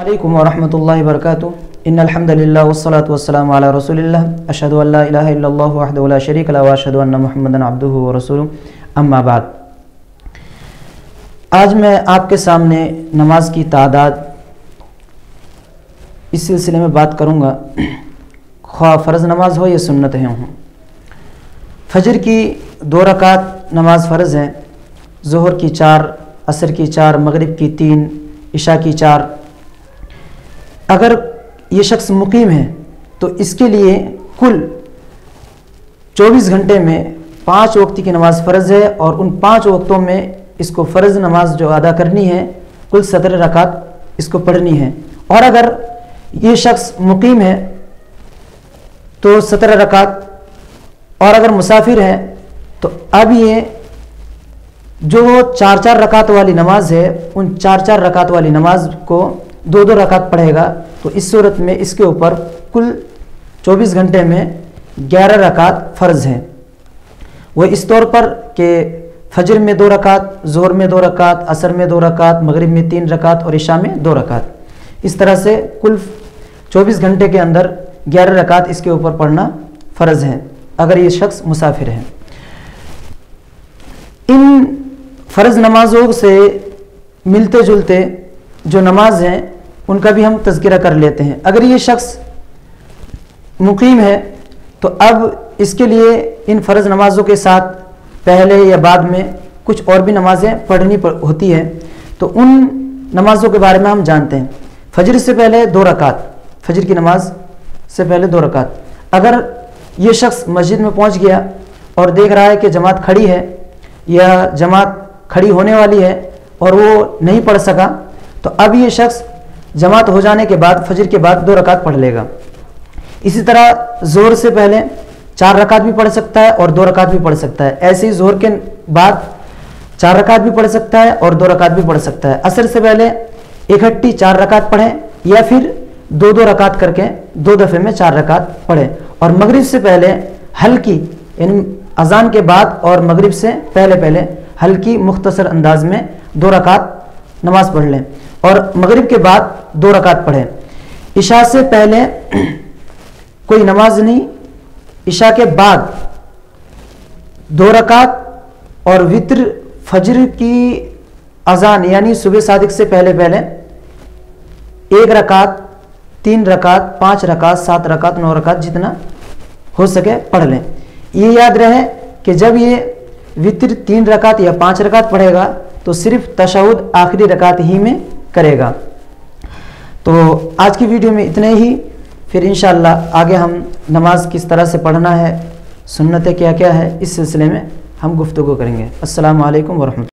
علیکم ورحمۃ اللہ وبرکاتہ ان الحمد للہ والصلاة والسلام علی رسول اللہ اشہد ان لا الہ الا اللہ وحدہ لا شریک لہ واشہد ان محمدا عبدہ ورسولہ اما بعد۔ آج میں آپ کے سامنے نماز کی تعداد اس سلسلے میں بات کروں گا، خواہ فرض نماز ہو یا سنتیں ہوں۔ فجر کی 2 رکعت نماز فرض ہے، ظہر کی 4، عصر کی 4، مغرب کی 3، عشاء کی 4۔ اگر یہ شخص مقیم ہے تو اس کے لیے کل 24 گھنٹے میں 5 وقت کی نماز فرض ہے، اور ان 5 وقتوں میں اس کو فرض نماز جو ادا کرنی ہے کل 17 رکعت اس کو پڑھنی ہے۔ اور اگر یہ شخص مقیم ہے تو 17 رکعت، اور اگر مسافر ہے تو اب یہ جو 4 رکعت والی نماز ہے ان 4 رکعت والی نماز کو 2 رکعت پڑھے گا، تو اس صورت میں اس کے اوپر کل 24 گھنٹے میں 11 رکعت فرض ہیں۔ وہ اس طور پر کہ فجر میں 2 رکعت، ظہر میں 2 رکعت، عصر میں 2 رکعت، مغرب میں 3 رکعت اور عشاء میں 2 رکعت۔ اس طرح سے کل 24 گھنٹے کے اندر 11 رکعت اس کے اوپر پڑھنا فرض ہے اگر یہ شخص مسافر ہے۔ ان فرض نمازوں سے ملتے جلتے جو نماز ہیں ان کا بھی ہم تذکرہ کر لیتے ہیں۔ اگر یہ شخص مقیم ہے تو اب اس کے لیے ان فرض نمازوں کے ساتھ پہلے یا بعد میں کچھ اور بھی نمازیں پڑھنی ہوتی ہیں، تو ان نمازوں کے بارے میں ہم جانتے ہیں۔ فجر سے پہلے 2 رکعت، فجر کی نماز سے پہلے 2 رکعت۔ اگر یہ شخص مسجد میں پہنچ گیا اور دیکھ رہا ہے کہ جماعت کھڑی ہے یا جماعت کھڑی ہونے والی ہے اور وہ نہیں پڑھ سکا، تو اب یہ شخص جماعت ہو جانے کے بعد فجر کے بعد 2 رکعت پڑھ لے گا۔ اسی طرح ظہر سے پہلے 4 رکعت بھی پڑھ سکتا ہے اور 2 رکعت بھی پڑھ سکتا ہے۔ ایسے ہی ظہر کے بعد 4 رکعت بھی پڑھ سکتا ہے اور 2 رکعت بھی پڑھ سکتا ہے۔ عصر سے پہلے اکٹھی 4 رکعت پڑھیں یا پھر 2 رکعت کر کے 2 دفعے میں 4 رکعت پڑھیں۔ اور مغرب سے پہلے ہلکی، یعنی اذان کے بعد اور مغرب سے پہلے ہلکی مختصر انداز میں 2 رکعت نماز پڑھ لیں، اور مغرب کے بعد 2 رکعت پڑھیں۔ عشاء سے پہلے کوئی نماز نہیں، عشاء کے بعد 2 رکعت، اور وتر فجر کی اذان یعنی صبح صادق سے پہلے 1 رکعت، 3 رکعت، 5 رکعت، 7 رکعت، 9 رکعت جتنا ہو سکے پڑھ لیں۔ یہ یاد رہے کہ جب یہ وتر 3 رکعت یا 5 رکعت پڑھے گا تو صرف تشہد آخری رکعت ہی میں کرے گا۔ تو آج کی ویڈیو میں اتنے ہی، پھر انشاءاللہ آگے ہم نماز کس طرح سے پڑھنا ہے، سنتیں کیا کیا ہے، اس سلسلے میں ہم گفتگو کریں گے۔ السلام علیکم ورحمۃ اللہ۔